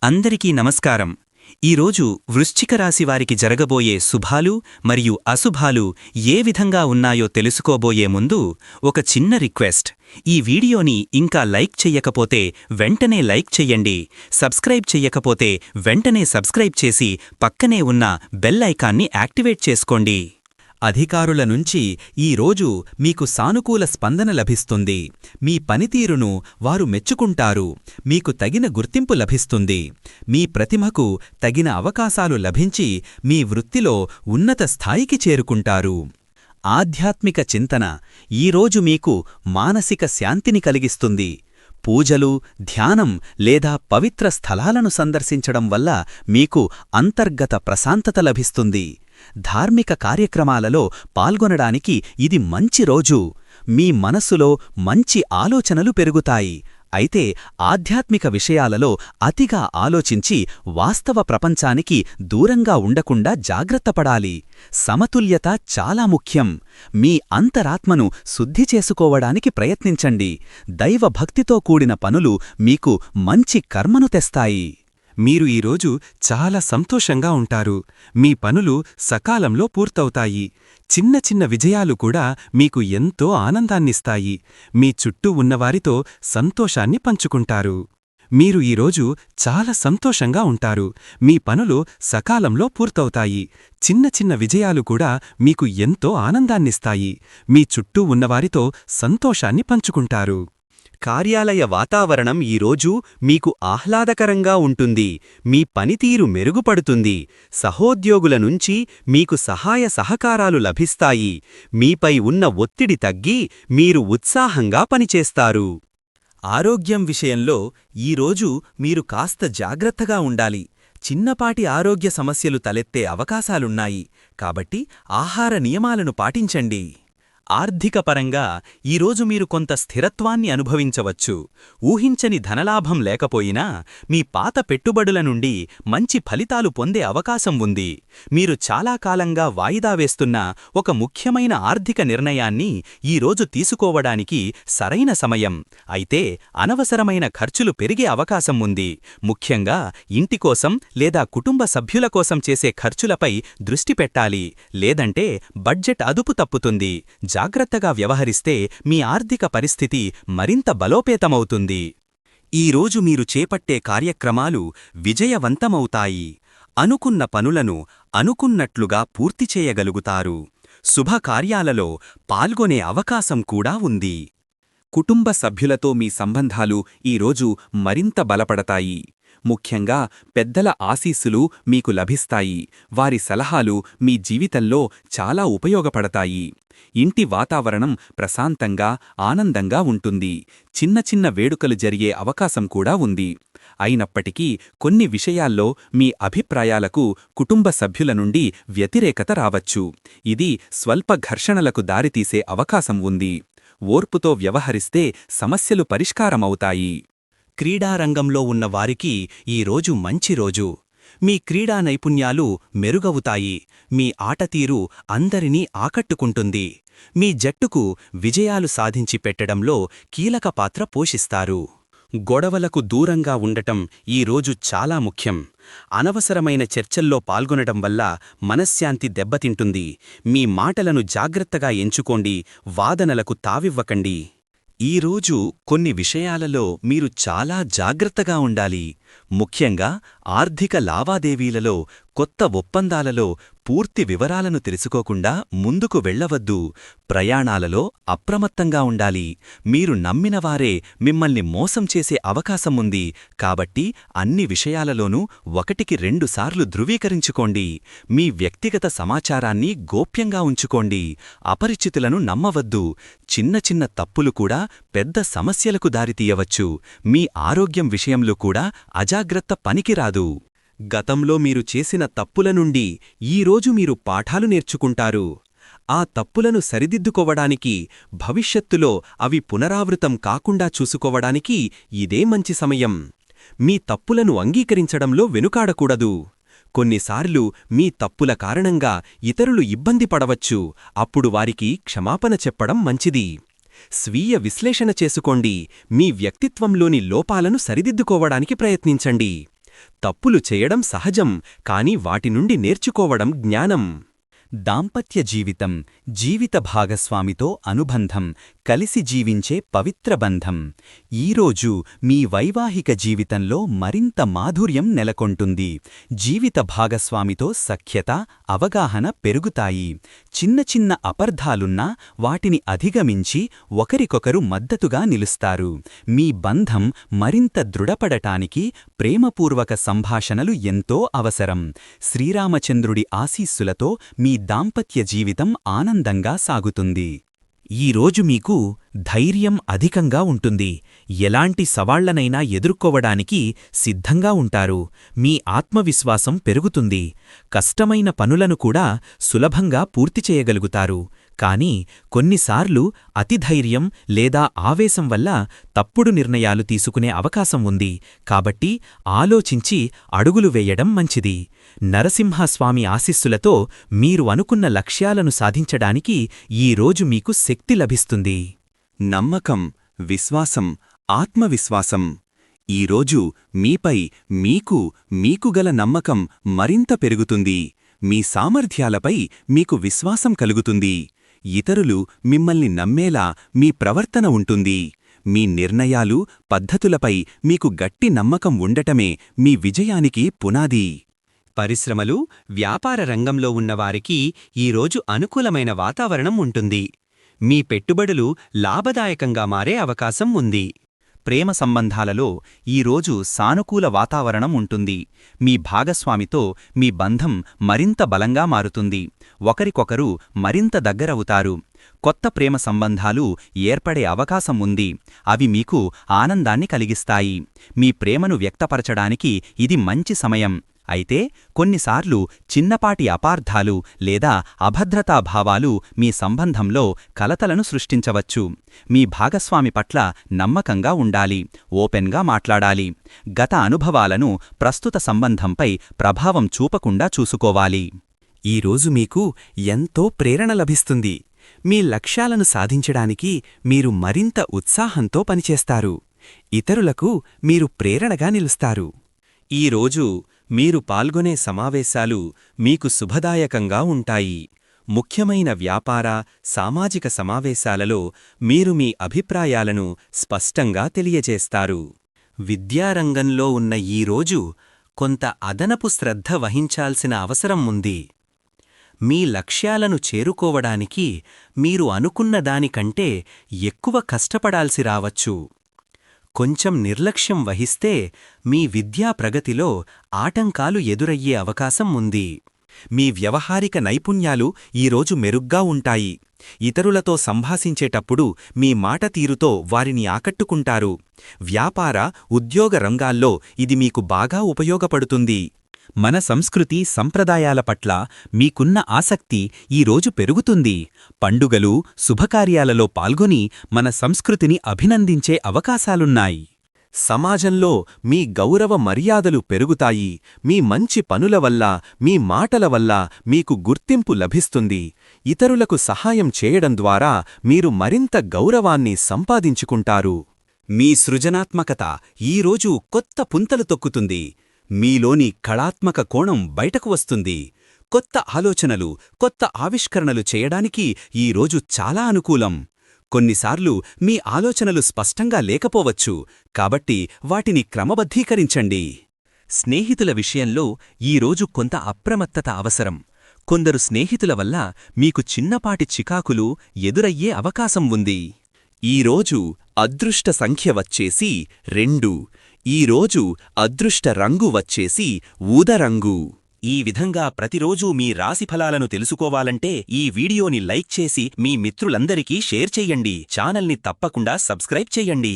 అందరికీ నమస్కారం. ఈరోజు వృశ్చిక రాశి వారికి జరగబోయే శుభాలు మరియు అశుభాలు ఏ విధంగా ఉన్నాయో తెలుసుకోబోయే ముందు ఒక చిన్న రిక్వెస్ట్. ఈ వీడియోని ఇంకా లైక్ చెయ్యకపోతే వెంటనే లైక్ చెయ్యండి. సబ్స్క్రైబ్ చెయ్యకపోతే వెంటనే సబ్స్క్రైబ్ చేసి పక్కనే ఉన్న బెల్ ఐకాన్ని యాక్టివేట్ చేసుకోండి. అధికారుల నుంచి ఈరోజు మీకు సానుకూల స్పందన లభిస్తుంది. మీ పనితీరును వారు మెచ్చుకుంటారు. మీకు తగిన గుర్తింపు లభిస్తుంది. మీ ప్రతిభకు తగిన అవకాశాలు లభించి మీ వృత్తిలో ఉన్నత స్థాయికి చేరుకుంటారు. ఆధ్యాత్మిక చింతన ఈరోజు మీకు మానసిక శాంతిని కలిగిస్తుంది. పూజలు, ధ్యానం లేదా పవిత్ర స్థలాలను సందర్శించడం వల్ల మీకు అంతర్గత ప్రశాంతత లభిస్తుంది. ధార్మిక కార్యక్రమాలలో పాల్గొనడానికి ఇది మంచి రోజు. మీ మనస్సులో మంచి ఆలోచనలు పెరుగుతాయి. అయితే ఆధ్యాత్మిక విషయాలలో అతిగా ఆలోచించి వాస్తవ ప్రపంచానికి దూరంగా ఉండకుండా జాగ్రత్తపడాలి. సమతుల్యత చాలా ముఖ్యం. మీ అంతరాత్మను శుద్ధి చేసుకోవడానికి ప్రయత్నించండి. దైవభక్తితో కూడిన పనులు మీకు మంచి కర్మను తెస్తాయి. మీరు ఈరోజు చాలా సంతోషంగా ఉంటారు. మీ పనులు సకాలంలో పూర్తవుతాయి. చిన్న చిన్న విజయాలు కూడా మీకు ఎంతో ఆనందాన్నిస్తాయి. మీ చుట్టూ ఉన్నవారితో సంతోషాన్ని పంచుకుంటారు. మీరు ఈరోజు చాలా సంతోషంగా ఉంటారు. మీ పనులు సకాలంలో పూర్తవుతాయి. చిన్న చిన్న విజయాలు కూడా మీకు ఎంతో ఆనందాన్నిస్తాయి. మీ చుట్టూ ఉన్నవారితో సంతోషాన్ని పంచుకుంటారు. కార్యాలయ వాతావరణం ఈరోజు మీకు ఆహ్లాదకరంగా ఉంటుంది. మీ పనితీరు మెరుగుపడుతుంది. సహోద్యోగుల నుంచి మీకు సహాయ సహకారాలు లభిస్తాయి. మీపై ఉన్న ఒత్తిడి తగ్గి మీరు ఉత్సాహంగా పనిచేస్తారు. ఆరోగ్యం విషయంలో ఈరోజు మీరు కాస్త జాగ్రత్తగా ఉండాలి. చిన్నపాటి ఆరోగ్య సమస్యలు తలెత్తే అవకాశాలున్నాయి. కాబట్టి ఆహార నియమాలను పాటించండి. ఆర్థికపరంగా ఈరోజు మీరు కొంత స్థిరత్వాన్ని అనుభవించవచ్చు. ఊహించని ధనలాభం లేకపోయినా మీ పాత పెట్టుబడుల నుండి మంచి ఫలితాలు పొందే అవకాశం ఉంది. మీరు చాలా కాలంగా వాయిదా వేస్తున్న ఒక ముఖ్యమైన ఆర్థిక నిర్ణయాన్ని ఈరోజు తీసుకోవడానికి సరైన సమయం. అయితే అనవసరమైన ఖర్చులు పెరిగే అవకాశం ఉంది. ముఖ్యంగా ఇంటికోసం లేదా కుటుంబ సభ్యుల కోసం చేసే ఖర్చులపై దృష్టి పెట్టాలి. లేదంటే బడ్జెట్ అదుపు తప్పుతుంది. జాగ్రత్తగా వ్యవహరిస్తే మీ ఆర్థిక పరిస్థితి మరింత బలోపేతమవుతుంది. ఈరోజు మీరు చేపట్టే కార్యక్రమాలు విజయవంతమవుతాయి. అనుకున్న పనులను అనుకున్నట్లుగా పూర్తి చేయగలుగుతారు. శుభకార్యాలలో పాల్గొనే అవకాశం కూడా ఉంది. కుటుంబ సభ్యులతో మీ సంబంధాలు ఈరోజు మరింత బలపడతాయి. ముఖ్యంగా పెద్దల ఆశీస్సులు మీకు లభిస్తాయి. వారి సలహాలు మీ జీవితంలో చాలా ఉపయోగపడతాయి. ఇంటి వాతావరణం ప్రశాంతంగా, ఆనందంగా ఉంటుంది. చిన్న చిన్న వేడుకలు జరిగే అవకాశం కూడా ఉంది. అయినప్పటికీ కొన్ని విషయాల్లో మీ అభిప్రాయాలకు కుటుంబ సభ్యుల నుండి వ్యతిరేకత రావచ్చు. ఇది స్వల్ప ఘర్షణలకు దారితీసే అవకాశం ఉంది. ఓర్పుతో వ్యవహరిస్తే సమస్యలు పరిష్కారమవుతాయి. క్రీడారంగంలో ఉన్న వారికి ఈరోజు మంచి రోజు. మీ క్రీడా నైపుణ్యాలు మెరుగవుతాయి. మీ ఆటతీరు అందరినీ ఆకట్టుకుంటుంది. మీ జట్టుకు విజయాలు సాధించి పెట్టడంలో కీలక పాత్ర పోషిస్తారు. గొడవలకు దూరంగా ఉండటం ఈరోజు చాలా ముఖ్యం. అనవసరమైన చర్చల్లో పాల్గొనడం వల్ల మనశ్శాంతి దెబ్బతింటుంది. మీ మాటలను జాగ్రత్తగా ఎంచుకోండి. వాదనలకు తావివ్వకండి. ఈరోజు కొన్ని విషయాలలో మీరు చాలా జాగ్రత్తగా ఉండాలి. ముఖ్యంగా ఆర్థిక లావాదేవీలలో, కొత్త ఒప్పందాలలో పూర్తి వివరాలను తెలుసుకోకుండా ముందుకు వెళ్లవద్దు. ప్రయాణాలలో అప్రమత్తంగా ఉండాలి. మీరు నమ్మినవారే మిమ్మల్ని మోసం చేసే అవకాశం ఉంది. కాబట్టి అన్ని విషయాలలోనూ 1-2 సార్లు ధృవీకరించుకోండి. మీ వ్యక్తిగత సమాచారాన్ని గోప్యంగా ఉంచుకోండి. అపరిచితులను నమ్మవద్దు. చిన్న చిన్న తప్పులు కూడా పెద్ద సమస్యలకు దారితీయవచ్చు. మీ ఆరోగ్యం విషయంలో కూడా అజాగ్రత్త పనికిరాదు. గతంలో మీరు చేసిన తప్పుల నుండి ఈరోజు మీరు పాఠాలు నేర్చుకుంటారు. ఆ తప్పులను సరిదిద్దుకోవడానికి, భవిష్యత్తులో అవి పునరావృతం కాకుండా చూసుకోవడానికి ఇదే మంచి సమయం. మీ తప్పులను అంగీకరించడంలో వెనుకాడకూడదు. కొన్నిసార్లు మీ తప్పుల కారణంగా ఇతరులు ఇబ్బంది పడవచ్చు. అప్పుడు వారికి క్షమాపణ చెప్పడం మంచిది. స్వీయ విశ్లేషణ చేసుకోండి. మీ వ్యక్తిత్వంలోని లోపాలను సరిదిద్దుకోవడానికి ప్రయత్నించండి. తప్పులు చేయడం సహజం, కాని వాటి నుండి నేర్చుకోవడం జ్ఞానం. దాంపత్య జీవితం జీవిత భాగస్వామితో అనుబంధం, కలిసి జీవించే పవిత్ర బంధం. ఈరోజు మీ వైవాహిక జీవితంలో మరింత మాధుర్యం నెలకొంటుంది. జీవిత భాగస్వామితో సఖ్యత, అవగాహన పెరుగుతాయి. చిన్న చిన్న అపర్ధాలున్నా వాటిని అధిగమించి ఒకరికొకరు మద్దతుగా నిలుస్తారు. మీ బంధం మరింత దృఢపడటానికి ప్రేమపూర్వక సంభాషణలు ఎంతో అవసరం. శ్రీరామచంద్రుడి ఆశీస్సులతో మీ దాంపత్య జీవితం ఆనందంగా సాగుతుంది. ఈరోజు మీకు ధైర్యం అధికంగా ఉంటుంది. ఎలాంటి సవాళ్లనైనా ఎదుర్కోవడానికి సిద్ధంగా ఉంటారు. మీ ఆత్మవిశ్వాసం పెరుగుతుంది. కష్టమైన పనులను కూడా సులభంగా పూర్తి చేయగలుగుతారు. కానీ కొన్నిసార్లు అతిధైర్యం లేదా ఆవేశం వల్ల తప్పుడు నిర్ణయాలు తీసుకునే అవకాశం ఉంది. కాబట్టి ఆలోచించి అడుగులు వేయడం మంచిది. నరసింహస్వామి ఆశీస్సులతో మీరు అనుకున్న లక్ష్యాలను సాధించడానికి ఈరోజు మీకు శక్తి లభిస్తుంది. నమ్మకం, విశ్వాసం, ఆత్మవిశ్వాసం. ఈరోజు మీపై మీకు గల నమ్మకం మరింత పెరుగుతుంది. మీ సామర్థ్యాలపై మీకు విశ్వాసం కలుగుతుంది. ఇతరులు మిమ్మల్ని నమ్మేలా మీ ప్రవర్తన ఉంటుంది. మీ నిర్ణయాలు, పద్ధతులపై మీకు గట్టి నమ్మకం ఉండటమే మీ విజయానికి పునాది. పరిశ్రమలు, వ్యాపార రంగంలో ఉన్నవారికి ఈరోజు అనుకూలమైన వాతావరణం ఉంటుంది. మీ పెట్టుబడులు లాభదాయకంగా మారే అవకాశం ఉంది. ప్రేమ సంబంధాలలో ఈరోజు సానుకూల వాతావరణం ఉంటుంది. మీ భాగస్వామితో మీ బంధం మరింత బలంగా మారుతుంది. ఒకరికొకరు మరింత దగ్గరవుతారు. కొత్త ప్రేమ సంబంధాలు ఏర్పడే అవకాశం ఉంది. అవి మీకు ఆనందాన్ని కలిగిస్తాయి. మీ ప్రేమను వ్యక్తపరచడానికి ఇది మంచి సమయం. అయితే కొన్నిసార్లు చిన్నపాటి అపార్థాలు లేదా అభద్రతాభావాలు మీ సంబంధంలో కలతలను సృష్టించవచ్చు. మీ భాగస్వామి పట్ల నమ్మకంగా ఉండాలి. ఓపెన్గా మాట్లాడాలి. గత అనుభవాలను ప్రస్తుత సంబంధంపై ప్రభావం చూపకుండా చూసుకోవాలి. ఈరోజు మీకు ఎంతో ప్రేరణ లభిస్తుంది. మీ లక్ష్యాలను సాధించడానికి మీరు మరింత ఉత్సాహంతో పనిచేస్తారు. ఇతరులకు మీరు ప్రేరణగా నిలుస్తారు. ఈరోజు మీరు పాల్గొనే సమావేశాలు మీకు శుభదాయకంగా ఉంటాయి. ముఖ్యమైన వ్యాపార, సామాజిక సమావేశాలలో మీరు మీ అభిప్రాయాలను స్పష్టంగా తెలియజేస్తారు. విద్యారంగంలో ఉన్న ఈరోజు కొంత అదనపు శ్రద్ధ వహించాల్సిన అవసరం ఉంది. మీ లక్ష్యాలను చేరుకోవడానికి మీరు అనుకున్న దానికంటే ఎక్కువ కష్టపడాల్సి రావచ్చు. కొంచెం నిర్లక్ష్యం వహిస్తే మీ విద్యా ప్రగతిలో ఆటంకాలు ఎదురయ్యే అవకాశం ఉంది. మీ వ్యవహారిక నైపుణ్యాలు ఈరోజు మెరుగ్గా ఉంటాయి. ఇతరులతో సంభాషించేటప్పుడు మీ మాట తీరుతో వారిని ఆకట్టుకుంటారు. వ్యాపార, ఉద్యోగ రంగాల్లో ఇది మీకు బాగా ఉపయోగపడుతుంది. మన సంస్కృతి, సంప్రదాయాల పట్ల మీకున్న ఆసక్తి ఈరోజు పెరుగుతుంది. పండుగలు, శుభకార్యాలలో పాల్గొని మన సంస్కృతిని అభినందించే అవకాశాలున్నాయి. సమాజంలో మీ గౌరవ మర్యాదలు పెరుగుతాయి. మీ మంచి పనుల వల్ల, మీ మాటల వల్ల మీకు గుర్తింపు లభిస్తుంది. ఇతరులకు సహాయం చేయడం ద్వారా మీరు మరింత గౌరవాన్ని సంపాదించుకుంటారు. మీ సృజనాత్మకత ఈరోజు కొత్త పుంతలు తొక్కుతుంది. మీలోని కళాత్మక కోణం బయటకు వస్తుంది. కొత్త ఆలోచనలు, కొత్త ఆవిష్కరణలు చేయడానికి ఈరోజు చాలా అనుకూలం. కొన్నిసార్లు మీ ఆలోచనలు స్పష్టంగా లేకపోవచ్చు. కాబట్టి వాటిని క్రమబద్ధీకరించండి. స్నేహితుల విషయంలో ఈరోజు కొంత అప్రమత్తత అవసరం. కొందరు స్నేహితుల వల్ల మీకు చిన్నపాటి చికాకులు ఎదురయ్యే అవకాశం ఉంది. ఈరోజు అదృష్ట సంఖ్య వచ్చేసి 2. ఈరోజు అదృష్ట రంగు వచ్చేసి ఊదరంగు. ఈ విధంగా ప్రతిరోజూ మీ రాశిఫలాలను తెలుసుకోవాలంటే ఈ వీడియోని లైక్ చేసి మీ మిత్రులందరికీ షేర్ చెయ్యండి. ఛానల్ని తప్పకుండా సబ్స్క్రైబ్ చెయ్యండి.